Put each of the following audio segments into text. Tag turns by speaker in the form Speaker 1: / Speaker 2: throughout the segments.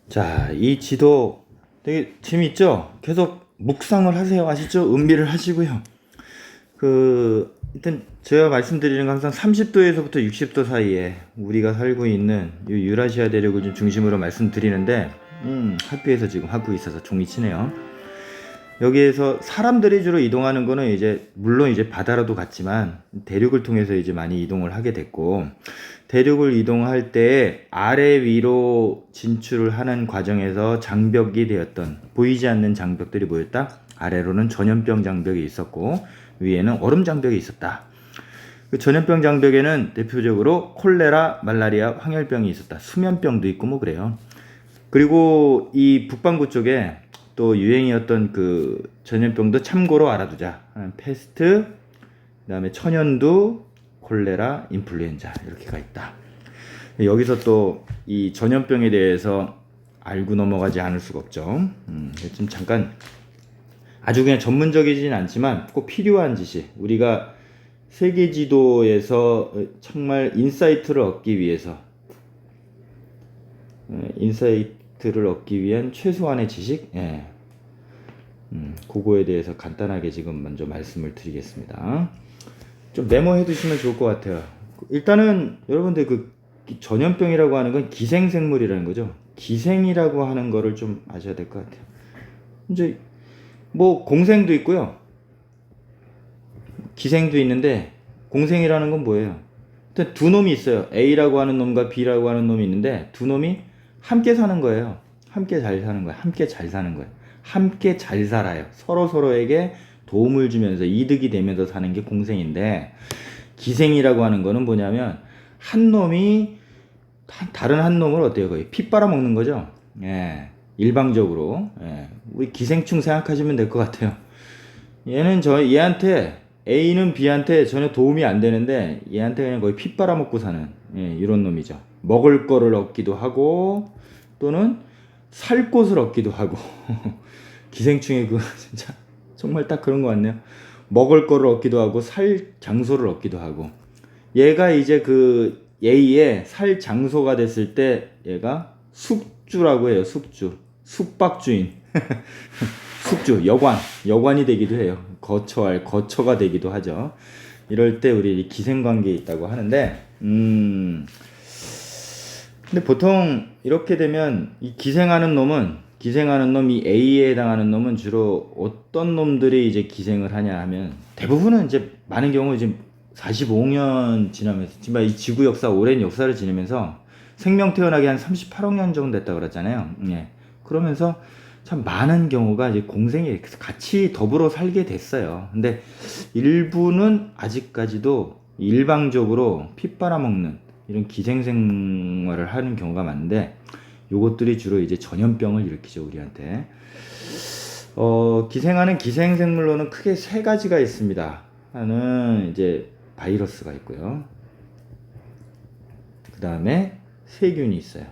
Speaker 1: 자, 이 지도 되게 재밌죠? 계속 묵상을 하세요. 아시죠? 음미를 하시고요. 일단 제가 말씀드리는 건 항상 30도에서부터 60도 사이에 우리가 살고 있는 이 유라시아 대륙을 좀 중심으로 말씀드리는데, 학교에서 지금 하고 있어서 종이 치네요. 여기에서 사람들이 주로 이동하는 거는 이제 물론 이제 바다로도 갔지만 대륙을 통해서 이제 많이 이동을 하게 됐고, 대륙을 이동할 때 아래 위로 진출을 하는 과정에서 장벽이 되었던 보이지 않는 장벽들이 뭐였다? 아래로는 전염병 장벽이 있었고 위에는 얼음 장벽이 있었다. 그 전염병 장벽에는 대표적으로 콜레라, 말라리아, 황열병이 있었다. 수면병도 있고 뭐 그래요. 그리고 이 북반구 쪽에 또 유행이었던 그 전염병도 참고로 알아두자. 패스트, 그다음에 천연두, 콜레라, 인플루엔자 이렇게가 있다. 여기서 또 이 전염병에 대해서 알고 넘어가지 않을 수가 없죠. 좀 잠깐 아주 그냥 전문적이진 않지만 꼭 필요한 지식, 우리가 세계 지도에서 정말 인사이트를 얻기 위한 최소한의 지식, 그거에 대해서 간단하게 지금 먼저 말씀을 드리겠습니다. 좀 메모해 두시면 좋을 것 같아요. 일단은 여러분들 그 전염병이라고 하는 건 기생생물이라는 거죠. 기생이라고 하는 거를 좀 아셔야 될 것 같아요. 이제 뭐 공생도 있고요. 기생도 있는데 공생이라는 건 뭐예요? 일단 두 놈이 있어요. A라고 하는 놈과 B라고 하는 놈이 있는데 두 놈이 함께 사는 거예요. 함께 잘 사는 거예요. 함께 잘 사는 거예요. 함께 잘 살아요. 서로에게 도움을 주면서 이득이 되면서 사는 게 공생인데, 기생이라고 하는 거는 뭐냐면 한 놈이 다른 한 놈을 어때요? 거의 피 빨아먹는 거죠. 일방적으로. 우리 기생충 생각하시면 될 것 같아요. 얘한테 A는 B한테 전혀 도움이 안 되는데 얘한테 그냥 거의 피 빨아먹고 사는 이런 놈이죠. 먹을 거를 얻기도 하고 또는 살 곳을 얻기도 하고 기생충의 그 진짜 정말 딱 그런 것 같네요. 먹을 거를 얻기도 하고 살 장소를 얻기도 하고, 얘가 이제 그 A의 살 장소가 됐을 때 얘가 숙주라고 해요. 숙박주인 숙주, 여관이 되기도 해요. 거처가 되기도 하죠. 이럴 때 우리 기생관계에 있다고 하는데, 근데 보통 이렇게 되면 이 기생하는 놈, 이 A에 해당하는 놈은 주로 어떤 놈들이 이제 기생을 하냐 하면, 대부분은 이제 많은 경우 이제 45년 지나면서, 지금 이 지구 역사, 오랜 역사를 지내면서 생명 태어나기 한 38억 년 정도 됐다 그랬잖아요. 그러면서 참 많은 경우가 이제 공생이 같이 더불어 살게 됐어요. 근데 일부는 아직까지도 일방적으로 피 빨아먹는 이런 기생생활을 하는 경우가 많은데, 요것들이 주로 이제 전염병을 일으키죠, 우리한테. 기생하는 기생생물로는 크게 세 가지가 있습니다. 하나는 이제 바이러스가 있고요. 그 다음에 세균이 있어요.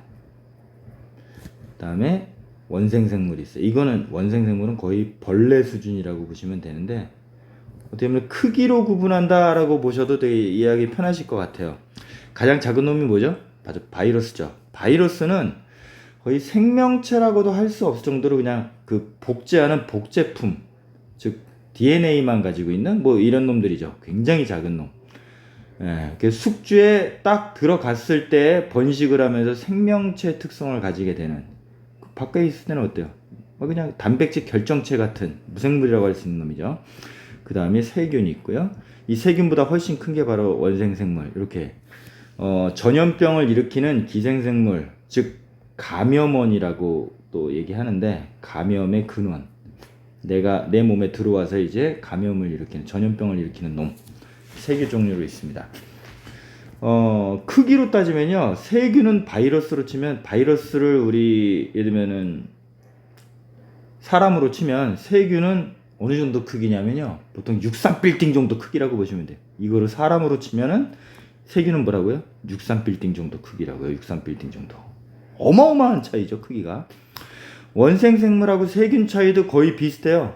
Speaker 1: 그 다음에 원생생물이 있어요. 이거는 원생생물은 거의 벌레 수준이라고 보시면 되는데, 어떻게 보면 크기로 구분한다라고 보셔도 되게 이해하기 편하실 것 같아요. 가장 작은 놈이 뭐죠? 맞아, 바이러스죠. 바이러스는 거의 생명체라고도 할 수 없을 정도로 그냥 그 복제하는 복제품, 즉 DNA만 가지고 있는 뭐 이런 놈들이죠. 굉장히 작은 놈. 그 숙주에 딱 들어갔을 때 번식을 하면서 생명체 특성을 가지게 되는, 밖에 있을 때는 어때요? 그냥 단백질 결정체 같은 무생물이라고 할 수 있는 놈이죠. 그 다음에 세균이 있고요. 이 세균보다 훨씬 큰 게 바로 원생생물. 이렇게 전염병을 일으키는 기생생물, 즉 감염원이라고 또 얘기하는데, 감염의 근원, 내 몸에 들어와서 이제 감염을 일으키는, 전염병을 일으키는 놈, 세 개 종류로 있습니다. 크기로 따지면요, 세균은 바이러스로 치면, 바이러스를 우리 예를 들면은 사람으로 치면 세균은 어느 정도 크기냐면요, 보통 63빌딩 정도 크기라고 보시면 돼요. 이거를 사람으로 치면은 세균은 뭐라고요? 63빌딩 정도 크기라고요. 63빌딩 정도. 어마어마한 차이죠, 크기가. 원생생물하고 세균 차이도 거의 비슷해요.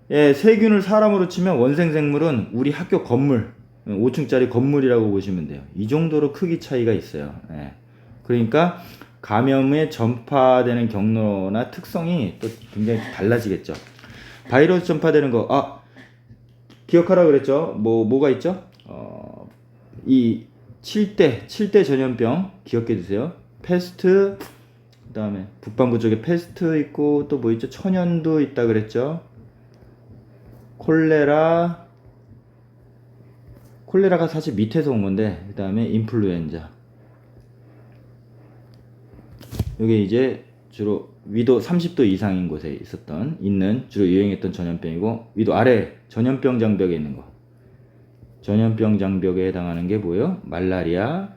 Speaker 1: 세균을 사람으로 치면 원생생물은 우리 학교 건물, 5층짜리 건물이라고 보시면 돼요. 이 정도로 크기 차이가 있어요. 그러니까 감염에 전파되는 경로나 특성이 또 굉장히 달라지겠죠. 바이러스 전파되는 거, 기억하라 그랬죠? 뭐가 있죠? 이 7대 전염병 기억해 두세요. 패스트, 그 다음에 북반구 쪽에 패스트 있고, 또 뭐 있죠? 천연두 있다 그랬죠? 콜레라가 사실 밑에서 온 건데, 그 다음에 인플루엔자. 이게 이제 주로 위도 30도 이상인 곳에 있는 주로 유행했던 전염병이고, 위도 아래 전염병 장벽에 있는 거. 전염병 장벽에 해당하는 게 뭐예요? 말라리아,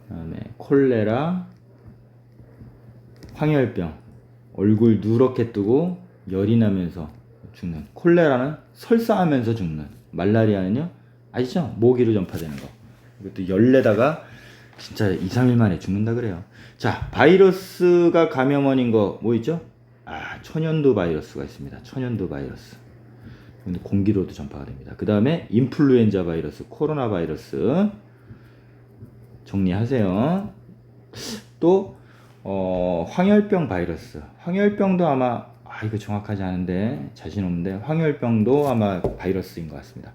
Speaker 1: 그다음에 콜레라, 황열병. 얼굴 누렇게 뜨고 열이 나면서 죽는. 콜레라는 설사하면서 죽는. 말라리아는요, 아시죠? 모기로 전파되는 거. 이것도 열내다가 진짜 2, 3일 만에 죽는다 그래요. 자, 바이러스가 감염원인 거 뭐 있죠? 천연두 바이러스가 있습니다. 천연두 바이러스. 공기로도 전파가 됩니다. 그 다음에 인플루엔자 바이러스, 코로나 바이러스 정리하세요. 또 황열병 바이러스. 황열병도 아마 이거 정확하지 않은데 자신 없는데 황열병도 아마 바이러스인 것 같습니다.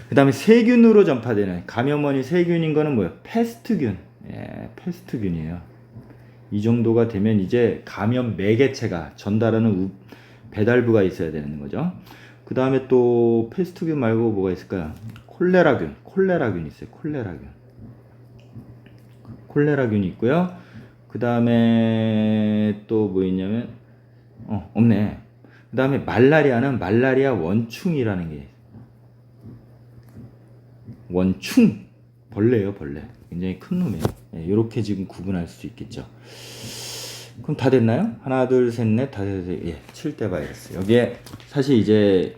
Speaker 1: 그 다음에 세균으로 전파되는 감염원이 세균인 거는 뭐예요? 패스트균. 패스트균이에요. 이 정도가 되면 이제 감염 매개체가 전달하는 배달부가 있어야 되는 거죠. 그 다음에 또 패스트균 말고 뭐가 있을까요? 콜레라균 있어요. 콜레라균이 있고요. 그 다음에 또 뭐 있냐면 없네. 그 다음에 말라리아는 말라리아 원충이라는 게 원충 벌레예요. 벌레. 굉장히 큰 놈이에요. 이렇게 지금 구분할 수 있겠죠. 그럼 다 됐나요? 하나, 둘, 셋, 넷, 다섯, 여섯, 7대 바이러스. 여기에 사실 이제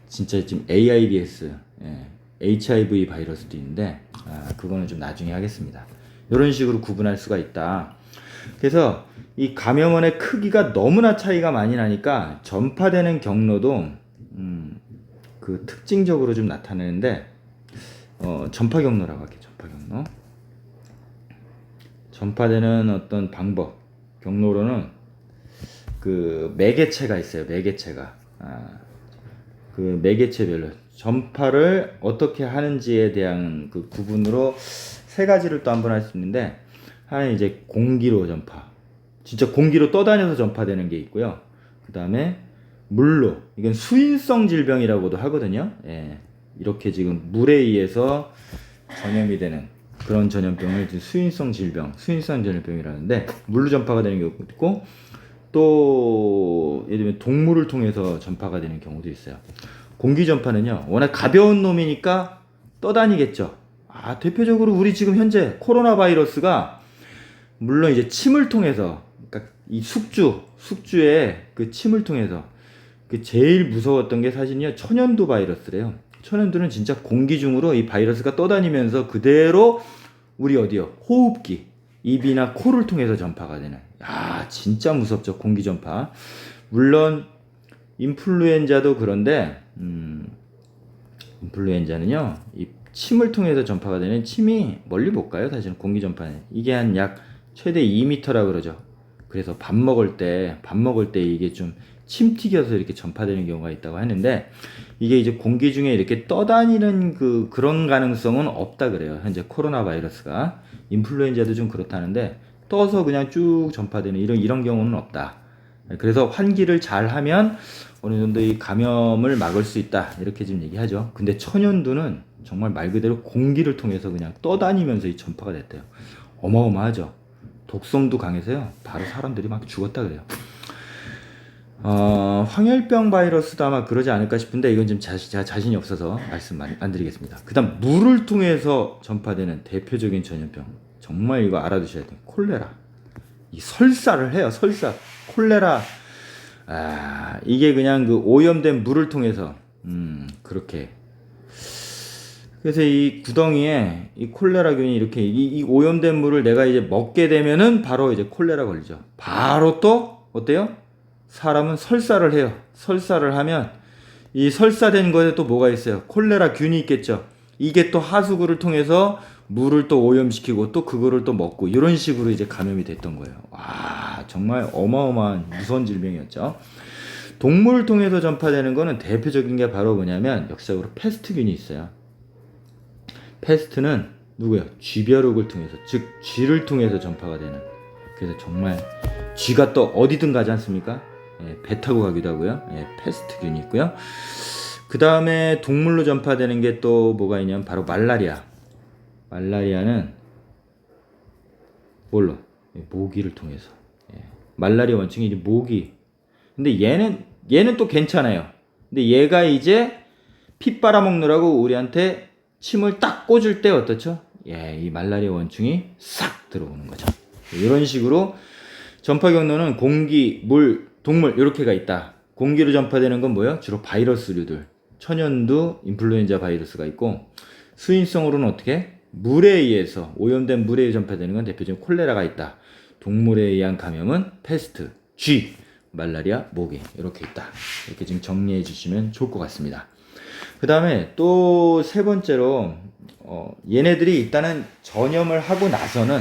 Speaker 1: 진짜 지금 AIDS, HIV 바이러스도 있는데 그거는 좀 나중에 하겠습니다. 이런 식으로 구분할 수가 있다. 그래서 이 감염원의 크기가 너무나 차이가 많이 나니까 전파되는 경로도 그 특징적으로 좀 나타내는데 전파 경로라고 할게요. 전파 경로. 전파되는 어떤 방법 경로로는 그 매개체가 있어요. 매개체가 그 매개체별로 전파를 어떻게 하는지에 대한 그 구분으로 세 가지를 또 한번 할 수 있는데, 하나는 이제 공기로 전파, 진짜 공기로 떠다녀서 전파되는 게 있고요. 그 다음에 물로, 이건 수인성 질병이라고도 하거든요. 이렇게 지금 물에 의해서 전염이 되는 그런 전염병을 수인성 전염병이라는데, 물로 전파가 되는 경우도 있고, 또 예를 들면 동물을 통해서 전파가 되는 경우도 있어요. 공기 전파는요, 워낙 가벼운 놈이니까 떠다니겠죠. 대표적으로 우리 지금 현재 코로나 바이러스가 물론 이제 침을 통해서, 그러니까 이 숙주의 그 침을 통해서, 그 제일 무서웠던 게 사실은요, 천연두 바이러스래요. 천연두는 진짜 공기 중으로 이 바이러스가 떠다니면서 그대로 우리 호흡기, 입이나 코를 통해서 전파가 되는. 진짜 무섭죠, 공기 전파. 물론 인플루엔자도 그런데 인플루엔자는요, 이 침을 통해서 전파가 되는. 침이 멀리 못 가요. 사실은 공기 전파는 이게 한 약 최대 2m라 그러죠. 그래서 밥 먹을 때 이게 좀 침 튀겨서 이렇게 전파되는 경우가 있다고 하는데, 이게 이제 공기 중에 이렇게 떠다니는 그런 가능성은 없다 그래요. 현재 코로나 바이러스가. 인플루엔자도 좀 그렇다는데 떠서 그냥 쭉 전파되는 이런 경우는 없다. 그래서 환기를 잘 하면 어느 정도 이 감염을 막을 수 있다, 이렇게 지금 얘기하죠. 근데 천연두는 정말 말 그대로 공기를 통해서 그냥 떠다니면서 이 전파가 됐대요. 어마어마하죠. 독성도 강해서요, 바로 사람들이 막 죽었다 그래요. 황열병 바이러스도 아마 그러지 않을까 싶은데, 이건 좀 제가 자신이 없어서 말씀 안 드리겠습니다. 그 다음 물을 통해서 전파되는 대표적인 전염병, 정말 이거 알아두셔야 돼요. 콜레라. 이 설사를 해요. 설사. 콜레라. 이게 그냥 그 오염된 물을 통해서 그렇게. 그래서 이 구덩이에 이 콜레라균이 이렇게 이 오염된 물을 내가 이제 먹게 되면은 바로 이제 콜레라 걸리죠. 바로 또 어때요? 사람은 설사를 해요. 설사를 하면 이 설사된 거에 또 뭐가 있어요? 콜레라균이 있겠죠. 이게 또 하수구를 통해서 물을 또 오염시키고 또 그거를 또 먹고 이런 식으로 이제 감염이 됐던 거예요. 와, 정말 어마어마한 무서운 질병이었죠. 동물을 통해서 전파되는 거는 대표적인 게 바로 뭐냐면 역사적으로 패스트균이 있어요. 패스트는 누구야? 쥐벼룩을 통해서, 즉 쥐를 통해서 전파가 되는. 그래서 정말 쥐가 또 어디든 가지 않습니까? 예, 배 타고 가기도 하고요. 예, 패스트균이 있고요. 그 다음에 동물로 전파되는 게 또 뭐가 있냐면 바로 말라리아. 말라리아는 뭘로? 모기를 통해서. 예. 말라리아 원충이 이제 모기. 근데 얘는 또 괜찮아요. 근데 얘가 이제 피 빨아먹느라고 우리한테 침을 딱 꽂을 때 어떻죠? 예, 이 말라리아 원충이 싹 들어오는 거죠. 이런 식으로 전파 경로는 공기, 물, 동물 이렇게가 있다. 공기로 전파되는 건 뭐예요? 주로 바이러스류들. 천연두, 인플루엔자 바이러스가 있고, 수인성으로는 어떻게? 물에 의해서, 오염된 물에 의해 전파되는 건 대표적인 콜레라가 있다. 동물에 의한 감염은 패스트, 쥐, 말라리아, 모기 이렇게 있다. 이렇게 지금 정리해 주시면 좋을 것 같습니다. 그 다음에 또 세 번째로 얘네들이 일단은 전염하고 나서는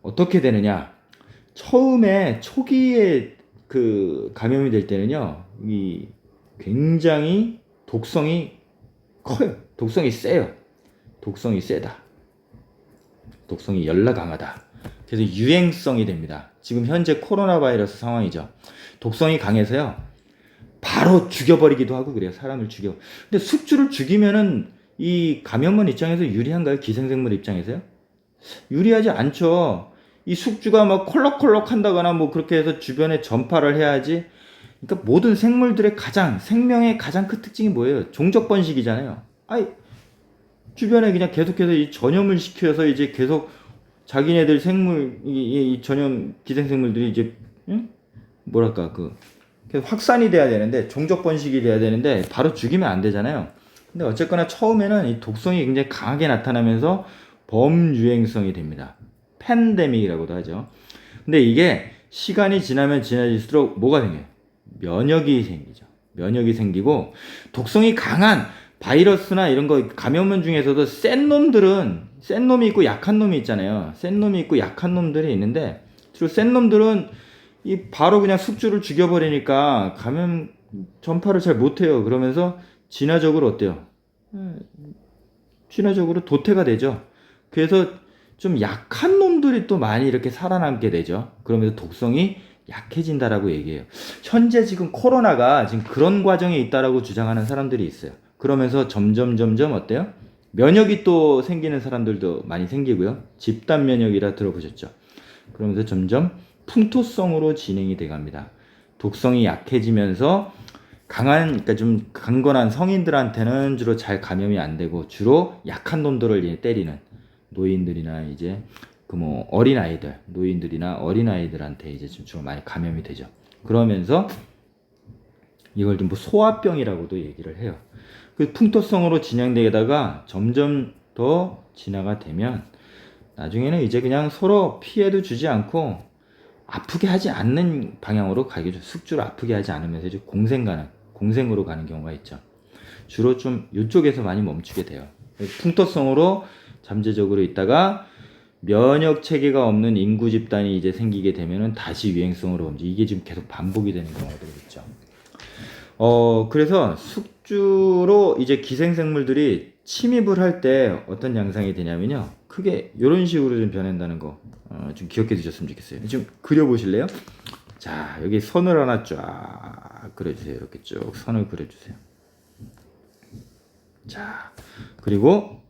Speaker 1: 어떻게 되느냐? 처음에 초기에 그 감염이 될 때는요, 이 굉장히 독성이 커요. 독성이 세요. 독성이 세다. 독성이 열나 강하다. 그래서 유행성이 됩니다. 지금 현재 코로나 바이러스 상황이죠. 독성이 강해서요, 바로 죽여버리기도 하고 그래요. 사람을 죽여. 근데 숙주를 죽이면은 이 감염원 입장에서 유리한가요? 기생생물 입장에서요? 유리하지 않죠. 이 숙주가 막 콜록콜록 한다거나 뭐 그렇게 해서 주변에 전파를 해야지. 그러니까 모든 생물들의 생명의 가장 큰 특징이 뭐예요? 종족 번식이잖아요. 아이, 주변에 그냥 계속해서 이 전염을 시켜서 이제 계속 자기네들 이 전염 기생생물들이 이제, 응? 뭐랄까, 계속 확산이 돼야 되는데, 종족 번식이 돼야 되는데, 바로 죽이면 안 되잖아요. 근데 어쨌거나 처음에는 이 독성이 굉장히 강하게 나타나면서 범유행성이 됩니다. 팬데믹이라고도 하죠. 근데 이게 시간이 지나면 지나질수록 뭐가 생겨요? 면역이 생기죠. 면역이 생기고, 독성이 강한 바이러스나 이런 거 감염원 중에서도 센 놈이 있고 약한 놈이 있잖아요. 센 놈이 있고 약한 놈들이 있는데, 주로 센 놈들은 바로 그냥 숙주를 죽여버리니까 감염 전파를 잘 못해요. 그러면서 진화적으로 어때요? 진화적으로 도태가 되죠. 그래서 좀 약한 놈들이 또 많이 이렇게 살아남게 되죠. 그러면서 독성이 약해진다라고 얘기해요. 현재 지금 코로나가 지금 그런 과정에 있다라고 주장하는 사람들이 있어요. 그러면서 점점 어때요? 면역이 또 생기는 사람들도 많이 생기고요. 집단 면역이라 들어보셨죠? 그러면서 점점 풍토성으로 진행이 돼 갑니다. 독성이 약해지면서 그러니까 좀 강건한 성인들한테는 주로 잘 감염이 안 되고, 주로 약한 놈들을 때리는 노인들이나 이제 노인들이나 어린아이들한테 이제 좀 주로 많이 감염이 되죠. 그러면서 이걸 좀 소아병이라고도 얘기를 해요. 그 풍토성으로 진행되다가 점점 더 진화가 되면 나중에는 이제 그냥 서로 피해도 주지 않고 아프게 하지 않는 방향으로 가겠죠. 숙주를 아프게 하지 않으면서 이제 공생으로 가는 경우가 있죠. 주로 좀 이쪽에서 많이 멈추게 돼요. 풍토성으로 잠재적으로 있다가 면역 체계가 없는 인구 집단이 이제 생기게 되면은 다시 유행성으로 움직이고, 이게 지금 계속 반복이 되는 경우들이 있죠. 그래서 숙주로 이제 기생생물들이 침입을 할 때 어떤 양상이 되냐면요, 크게 이런 식으로 좀 변한다는 거 좀 기억해 두셨으면 좋겠어요. 좀 그려보실래요? 자, 여기 선을 하나 쫙 그려주세요. 이렇게 쭉 선을 그려주세요. 자, 그리고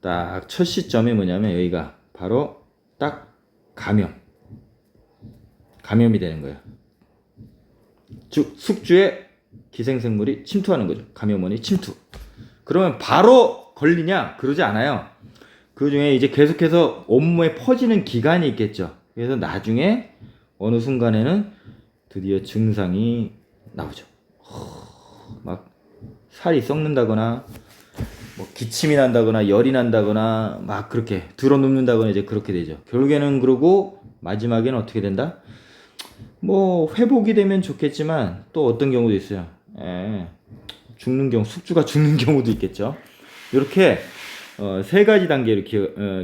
Speaker 1: 딱 첫 시점이 뭐냐면 여기가 바로 딱 감염이 되는 거예요. 즉 숙주에 기생생물이 침투하는 거죠. 감염원이 침투. 그러면 바로 걸리냐? 그러지 않아요. 그 중에 이제 계속해서 온몸에 퍼지는 기간이 있겠죠. 그래서 나중에 어느 순간에는 드디어 증상이 나오죠. 막 살이 썩는다거나, 뭐 기침이 난다거나, 열이 난다거나, 막 그렇게 들어눕는다거나 이제 그렇게 되죠. 결국에는 그러고 마지막에는 어떻게 된다? 뭐 회복이 되면 좋겠지만 또 어떤 경우도 있어요. 숙주가 죽는 경우도 있겠죠. 이렇게 세 가지 단계로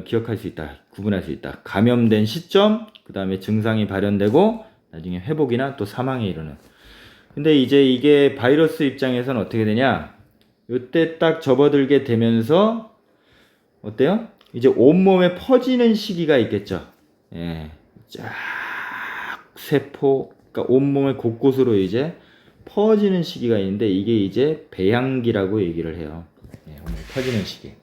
Speaker 1: 기억할 수 있다. 구분할 수 있다. 감염된 시점, 그 다음에 증상이 발현되고 나중에 회복이나 또 사망에 이르는. 근데 이제 이게 바이러스 입장에서는 어떻게 되냐? 요때 딱 접어들게 되면서 어때요? 이제 온몸에 퍼지는 시기가 있겠죠. 예. 쫙 세포, 그러니까 온몸의 곳곳으로 이제 퍼지는 시기가 있는데 이게 이제 배양기라고 얘기를 해요. 예, 온몸에 퍼지는 시기.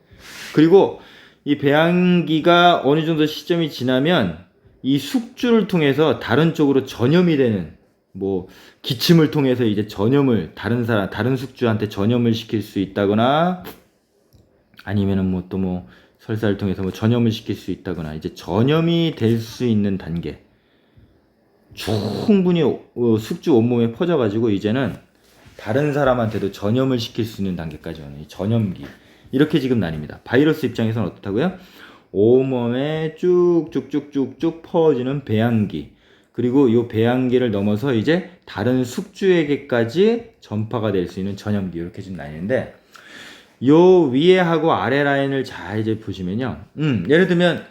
Speaker 1: 그리고 이 배양기가 어느 정도 시점이 지나면 이 숙주를 통해서 다른 쪽으로 전염이 되는, 뭐 기침을 통해서 이제 전염을 다른 숙주한테 전염을 시킬 수 있다거나, 아니면은 뭐 또 뭐 설사를 통해서 뭐 전염을 시킬 수 있다거나, 이제 전염이 될 수 있는 단계. 충분히 숙주 온몸에 퍼져가지고 이제는 다른 사람한테도 전염을 시킬 수 있는 단계까지 오는 이 전염기. 이렇게 지금 나뉩니다. 바이러스 입장에서는 어떻다고요? 온몸에 쭉쭉쭉쭉쭉 퍼지는 배양기. 그리고 이 배양기를 넘어서 이제 다른 숙주에게까지 전파가 될 수 있는 전염기. 이렇게 지금 나뉘는데, 요 위에 하고 아래 라인을 잘 이제 보시면요. 예를 들면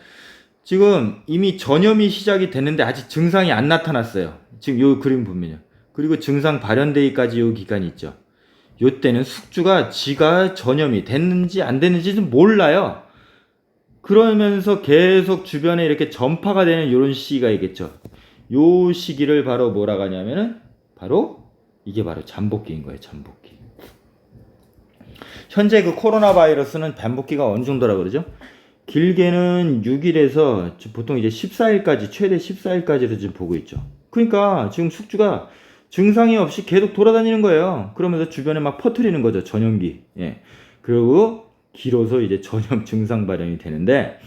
Speaker 1: 지금 이미 전염이 시작이 됐는데 아직 증상이 안 나타났어요. 지금 요 그림 보면요. 그리고 증상 발현되기까지 요 기간이 있죠. 요때는 숙주가 지가 전염이 됐는지 안 됐는지도 몰라요. 그러면서 계속 주변에 이렇게 전파가 되는 요런 시기가 있겠죠. 요 시기를 바로 뭐라고 하냐면은 이게 바로 잠복기인 거예요. 잠복기. 현재 그 코로나 바이러스는 잠복기가 어느 정도라고 그러죠? 길게는 6일에서 보통 이제 14일까지, 최대 14일까지로 지금 보고 있죠. 그러니까 지금 숙주가 증상이 없이 계속 돌아다니는 거예요. 그러면서 주변에 막 퍼뜨리는 거죠. 전염기. 예. 그리고 길어서 이제 전염 증상 발현이 되는데,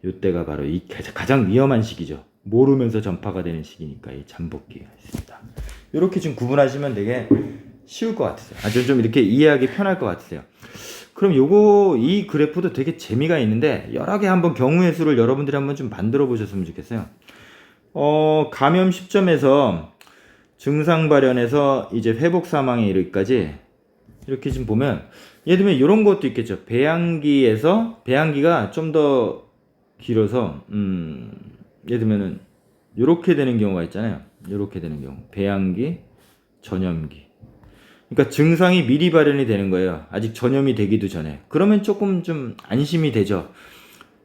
Speaker 1: 이때가 바로 이 가장 위험한 시기죠. 모르면서 전파가 되는 시기니까 이 잠복기가 있습니다. 이렇게 지금 구분하시면 되게 쉬울 것 같으세요. 아주 좀 이렇게 이해하기 편할 것 같으세요. 그럼 이 그래프도 되게 재미가 있는데, 여러 개 한번 경우의 수를 여러분들이 한번 좀 만들어 보셨으면 좋겠어요. 감염 시점에서 증상 발현에서 이제 회복 사망에 이르기까지 이렇게 지금 보면, 예를 들면 이런 것도 있겠죠. 배양기가 좀 더 길어서, 예를 들면은 이렇게 되는 경우가 있잖아요. 이렇게 되는 경우. 배양기, 전염기. 그러니까 증상이 미리 발현이 되는 거예요. 아직 전염이 되기도 전에. 그러면 조금 좀 안심이 되죠.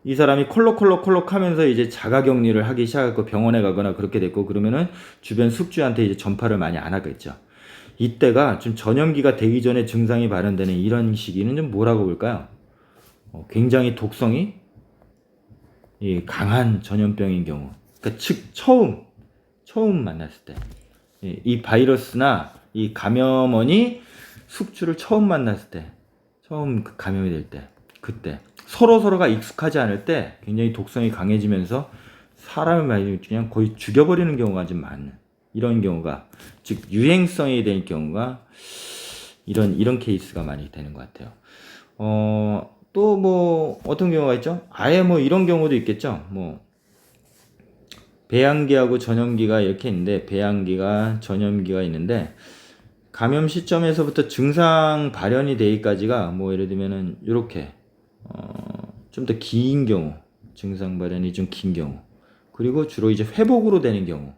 Speaker 1: 이 사람이 콜록콜록 하면서 이제 자가격리를 하기 시작하고 병원에 가거나 그렇게 됐고, 그러면은 주변 숙주한테 이제 전파를 많이 안 하겠죠. 이때가 좀 전염기가 되기 전에 증상이 발현되는 이런 시기는 좀 뭐라고 볼까요? 굉장히 독성이 강한 전염병인 경우. 그러니까 처음 만났을 때. 이 바이러스나 이 감염원이 숙주를 처음 만났을 때, 처음 감염이 될 때, 그때 서로가 익숙하지 않을 때 굉장히 독성이 강해지면서 사람을 많이 그냥 거의 죽여버리는 경우가 좀 많은, 이런 경우가, 즉 유행성이 될 경우가 이런 케이스가 많이 되는 것 같아요. 또 뭐 어떤 경우가 있죠? 아예 뭐 이런 경우도 있겠죠. 뭐 배양기하고 전염기가 이렇게 있는데, 배양기가 전염기가 있는데, 감염 시점에서부터 증상 발현이 되기까지가 뭐 예를 들면은 이렇게 좀 더 긴 경우, 증상 발현이 좀 긴 경우, 그리고 주로 이제 회복으로 되는 경우.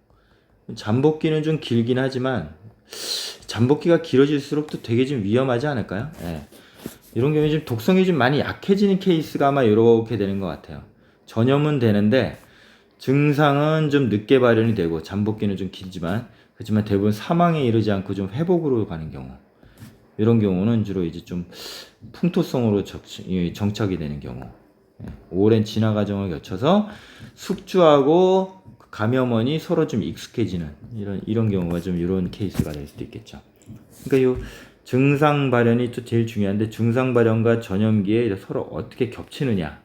Speaker 1: 잠복기는 좀 길긴 하지만 잠복기가 길어질수록 또 되게 좀 위험하지 않을까요? 예. 이런 경우에 좀 독성이 좀 많이 약해지는 케이스가 아마 이렇게 되는 것 같아요. 전염은 되는데 증상은 좀 늦게 발현이 되고, 잠복기는 좀 길지만, 그렇지만 대부분 사망에 이르지 않고 좀 회복으로 가는 경우. 이런 경우는 주로 이제 좀 풍토성으로 정착이 되는 경우. 오랜 진화 과정을 거쳐서 숙주하고 감염원이 서로 좀 익숙해지는 이런 경우가 좀 이런 케이스가 될 수도 있겠죠. 그러니까 이 증상 발현이 또 제일 중요한데, 증상 발현과 전염기에 서로 어떻게 겹치느냐,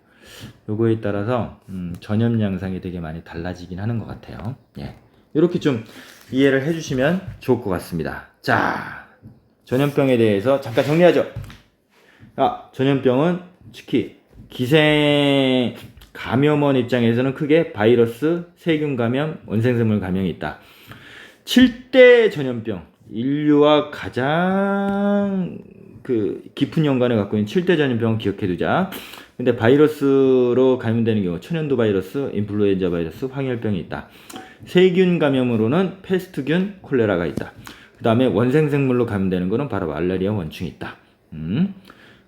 Speaker 1: 요거에 따라서 전염 양상이 되게 많이 달라지긴 하는 것 같아요. 예. 이렇게 좀 이해를 해주시면 좋을 것 같습니다. 자, 전염병에 대해서 잠깐 정리하죠. 전염병은 특히 기생 감염원 입장에서는 크게 바이러스, 세균 감염, 원생생물 감염이 있다. 7대 전염병, 인류와 가장 그 깊은 연관을 갖고 있는 7대 전염병을 기억해 두자. 근데 바이러스로 감염되는 경우 천연두 바이러스, 인플루엔자 바이러스, 황열병이 있다. 세균 감염으로는 패스트균, 콜레라가 있다. 그 다음에 원생생물로 감염되는 거는 바로 말라리아 원충이 있다.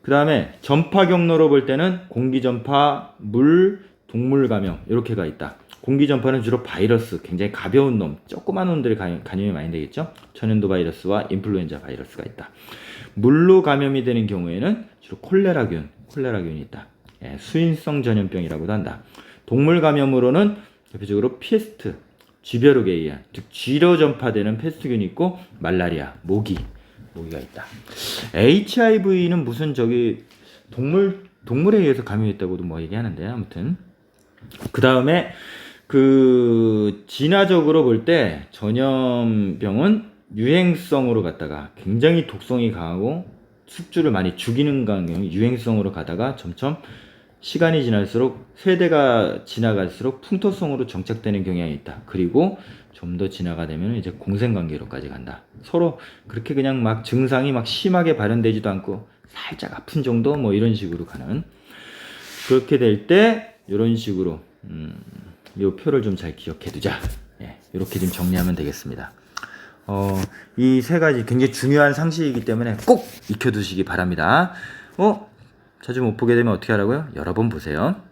Speaker 1: 그 다음에 전파 경로로 볼 때는 공기전파, 물, 동물 감염 이렇게가 있다. 공기전파는 주로 바이러스, 굉장히 가벼운 놈, 조그만 놈들이 감염이 많이 되겠죠. 천연두 바이러스와 인플루엔자 바이러스가 있다. 물로 감염이 되는 경우에는 주로 콜레라균이 있다. 예, 수인성 전염병이라고도 한다. 동물 감염으로는 대표적으로 피에스트, 쥐벼룩에 의한, 즉 쥐로 전파되는 패스트균이 있고 말라리아, 모기가 있다. HIV는 무슨 동물에 의해서 감염했다고도 뭐 얘기하는데 아무튼 그 다음에 그 진화적으로 볼 때 전염병은 유행성으로 갔다가 굉장히 독성이 강하고 숙주를 많이 죽이는 경우 유행성으로 가다가 점점 시간이 지날수록 세대가 지나갈수록 풍토성으로 정착되는 경향이 있다. 그리고 좀 더 진화가 되면 이제 공생관계로까지 간다. 서로 그렇게 그냥 막 증상이 막 심하게 발현되지도 않고 살짝 아픈 정도 뭐 이런 식으로 가는. 그렇게 될 때 이런 식으로 이 표를 좀 잘 기억해 두자. 예, 이렇게 좀 정리하면 되겠습니다. 이 세 가지 굉장히 중요한 상식이기 때문에 꼭 익혀두시기 바랍니다. 자주 못 보게 되면 어떻게 하라고요? 여러 번 보세요.